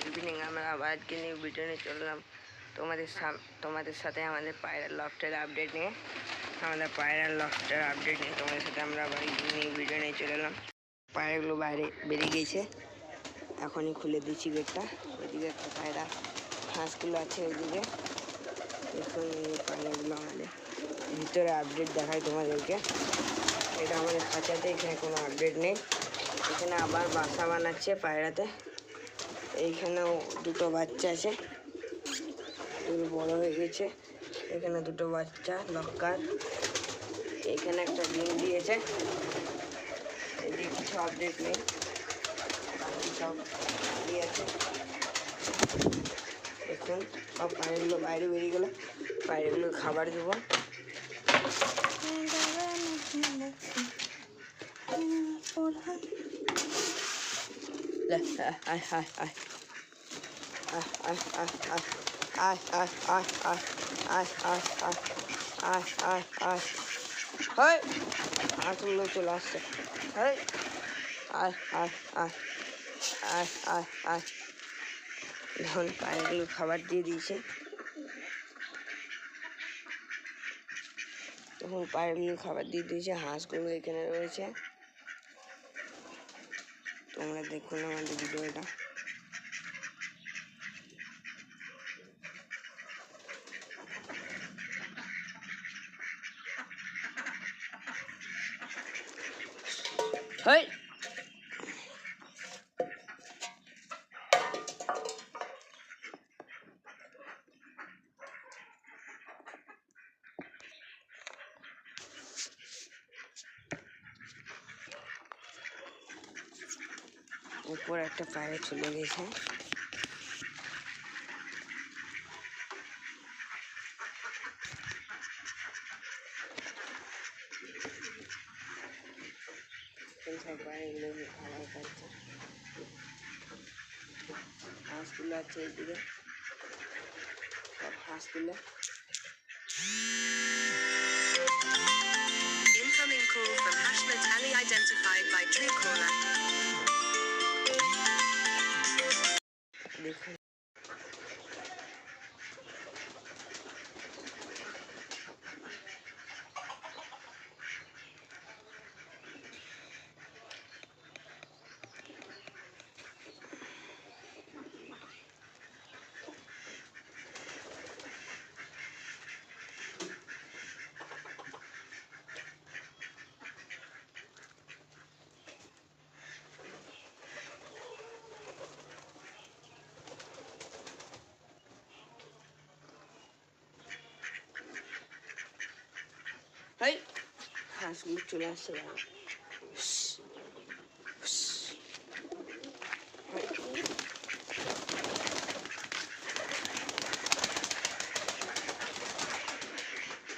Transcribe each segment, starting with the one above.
Evening আমরা আবার আজকে নিউ ভিডিও নিয়ে চললাম তোমাদের সাথে আমাদের পায়রা লফটের আপডেট নিয়ে তোমাদের সাথে আমরা আবার নিউ ভিডিও নিয়ে চলে এলাম। পায়রাগুলো বাইরে বেরিয়ে গিয়েছে, এখনই খুলে দিচ্ছি গেটটা। ওইদিকে একটা পায়রা হাঁসগুলো আছে, ওইদিকে দেখুন পায়রাগুলো আমাদের ভিতরে আপডেট দেখায় তোমাদেরকে। এটা আমাদের খাঁচাতে, এখানে কোনো আপডেট নেই। এখানে আবার বাসা বানাচ্ছে পায়রাতে। এইখানেও দুটো বাচ্চা আছে, দুটো বড় হয়ে গেছে। এখানে দুটো বাচ্চা লক্কার, এখানে একটা ডিম দিয়েছে। এদিকে কিছু আপডেট নেই, বাকি সব দিয়েছে। দেখুন সব পায়রাগুলো বাইরে বেরিয়ে গেলো, পায়রাগুলো খাবার দেবো। হাঁসগুলো চলে আসছে। এখন পায়রাগুলো খাবার দিয়ে দিয়েছে। হাঁসগুলো এখানে রয়েছে। তোমরা দেখুন আমাদের ভিডিওটা। উপর একটা পায়রা চলে গেছে। খাবার খাচ্ছে, হাঁসগুলো আছে এইদিকে, সব হাঁসগুলো। Incoming call from #tally identified by Truecaller. দেখুন হাঁসগুলো চলে আসছে।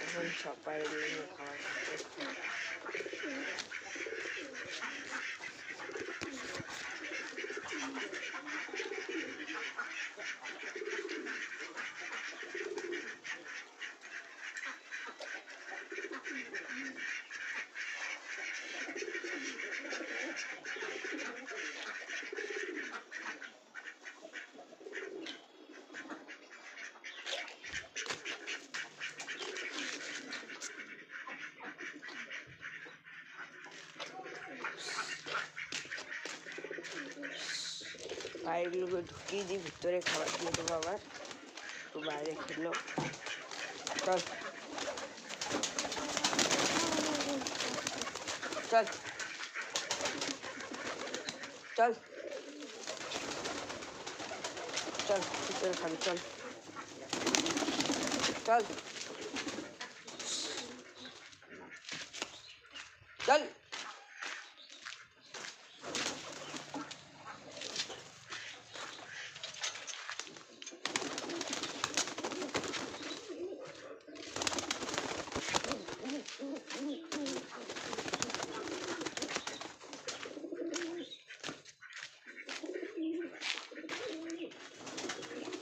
এখন সব পায়রাগুলো খাবার খাচ্ছে। পায়রাগুলোকে ঢুকিয়ে দিয়ে ভিতরে খাবার দিয়ে দেবো। আবার একটু বাইরে খেলো। চল চল চল চল ভিতরে খাবি, চল চল চল।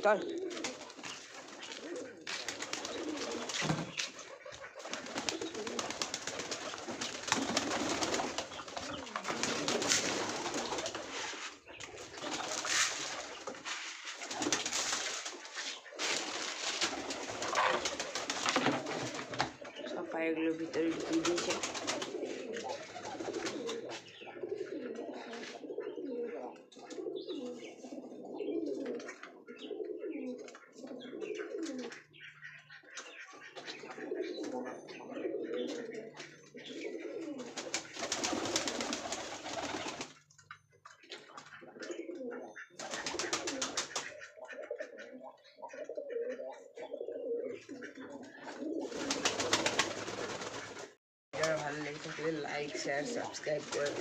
চল পায়রাগুলোর ভিতরে ঢুকিয়ে দিয়েছে। ভালো লেগে থাকলে লাইক শেয়ার সাবস্ক্রাইব করে